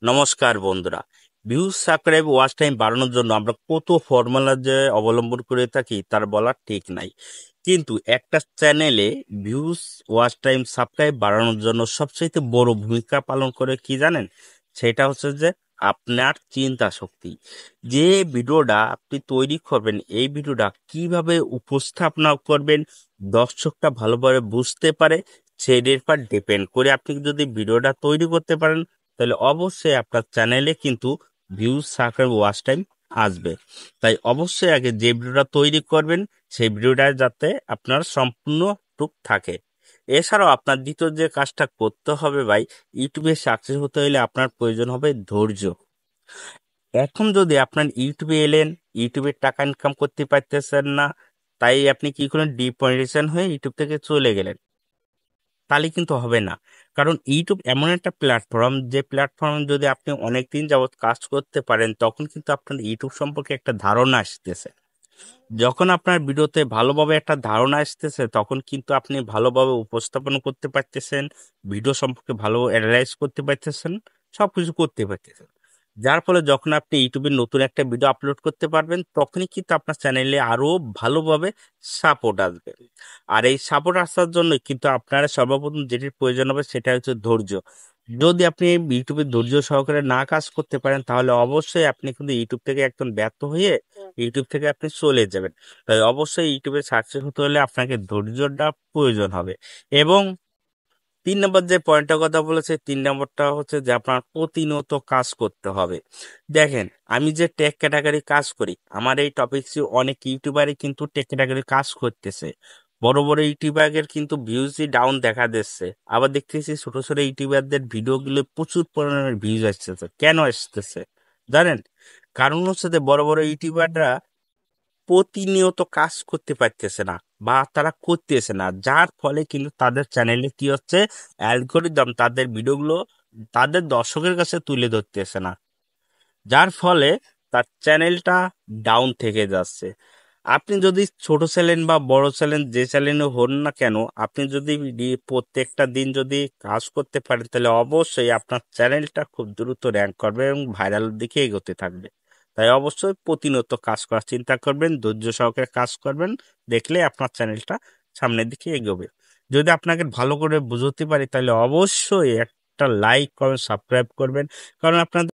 নমস্কার বন্ধুরা। Views, subscribe, watch time বাড়ানোর জন্য আমরা কত ফর্মুলা যে অবলম্বন করে থাকি তার বলার ঠিক নাই। কিন্তু একটা চ্যানেলে ভিউজ, ওয়াচ টাইম, সাবস্ক্রাইব বাড়ানোর জন্য সবচেয়ে বড় ভূমিকা পালন করে কি জানেন? সেটা হচ্ছে যে আপনার চিন্তা শক্তি। যে ভিডিওটা আপনি তৈরি করবেন, এই ভিডিওটা কিভাবে উপস্থাপনা করবেন দর্শকটা ভালোভাবে বুঝতে পারে, সেটার উপর ডিপেন্ড করে আপনি যদি ভিডিওটা তৈরি করতে পারেন, তাহলে অবশ্যই আপনার চ্যানেলে কিন্তু ভিউজ, সাবস্ক্রাইব, ওয়াচ টাইম আসবে। তাই অবশ্যই আগে যে ভিডিওটা তৈরি করবেন সেই ভিডিওটা যাতে আপনার সম্পূর্ণ টুক থাকে। এছাড়াও আপনার দ্বিতীয় যে কাজটা করতে হবে ভাই, ইউটিউবে সাকসেস হতে হলে আপনার প্রয়োজন হবে ধৈর্য। এখন যদি আপনার ইউটিউবে এলেন, ইউটিউবের টাকা ইনকাম করতে পারতেছেন না, তাই আপনি কি করেন, ডিমনিটাইজেশন হয়ে ইউটিউব থেকে চলে গেলেন, তাহলে কিন্তু হবে না। কারণ ইউটিউব এমন একটা প্ল্যাটফর্ম, যে প্ল্যাটফর্ম যদি আপনি অনেকদিন যাবত কাজ করতে পারেন, তখন কিন্তু আপনার ইউটিউব সম্পর্কে একটা ধারণা আসতেছে। যখন আপনার ভিডিওতে ভালোভাবে একটা ধারণা আসতেছে, তখন কিন্তু আপনি ভালোভাবে উপস্থাপন করতে পারতেছেন, ভিডিও সম্পর্কে ভালো অ্যানালাইজ করতে পারতেছেন, সবকিছু করতে পারতেছেন। যার ফলে যখন আপনি ইউটিউবে নতুন একটা ভিডিও আপলোড করতে পারবেন, তখনই কিন্তু আপনার চ্যানেলে আরো ভালোভাবে সাপোর্ট আসবে। আর এই সাপোর্ট আসার জন্য কিন্তু আপনার সর্বপ্রথম যেটির প্রয়োজন হবে সেটা হচ্ছে ধৈর্য। যদি আপনি ইউটিউবে ধৈর্য সহকারে না কাজ করতে পারেন, তাহলে অবশ্যই আপনি কিন্তু ইউটিউব থেকে একদম ব্যর্থ হয়ে ইউটিউব থেকে আপনি চলে যাবেন। তাই অবশ্যই ইউটিউবে সাকসেস হতে হলে আপনাকে ধৈর্যটা প্রয়োজন হবে। এবং 3 নম্বর যে পয়েন্টটার কথা বলেছে, 3 নম্বরটা হচ্ছে যে আপনার প্রতিনিয়ত কাজ করতে হবে। দেখেন, আমি যে টেক ক্যাটাগরি কাজ করি, আমার এই টপিকস অনেক ইউটিউবারই কিন্তু টেক ক্যাটাগরি কাজ করতেছে। বড় বড় ইউটিউবারের কিন্তু ভিউজই ডাউন দেখা দিচ্ছে। আবার দেখতেছি ছোট ছোট ইউটিউবারদের ভিডিওগুলো প্রচুর পরিমাণে ভিউজ আসতেছে। কেন আসতেছে জানেন? কারণ হচ্ছে যে বড় বড় ইউটিউবাররা প্রতিনিয়ত কাজ করতে পারতেছে না, বা তারা করতেছে না, যার ফলে কিন্তু তাদের চ্যানেলে কি হচ্ছে, অ্যালগোরিদম তাদের ভিডিওগুলো তাদের দর্শকের কাছে তুলে ধরতেছে না, যার ফলে তার চ্যানেলটা ডাউন থেকে যাচ্ছে। আপনি যদি ছোট চ্যানেল বা বড় চ্যানেল, যে চ্যানেলে হন না কেন, আপনি যদি প্রত্যেকটা দিন যদি কাজ করতে পারেন, তাহলে অবশ্যই আপনার চ্যানেলটা খুব দ্রুত র্যাঙ্ক করবে এবং ভাইরাল দিকে এগোতে থাকবে। তাই অবশ্যই প্রতিনিয়ত কাজ করার চিন্তা করবেন, ধৈর্য সহকারে কাজ করবেন, দেখলে আপনার চ্যানেলটা সামনের দিকে এগোবে। যদি আপনাকে ভালো করে বুঝতে পারি, তাহলে অবশ্যই একটা লাইক করবেন, সাবস্ক্রাইব করবেন। কারণ আপনার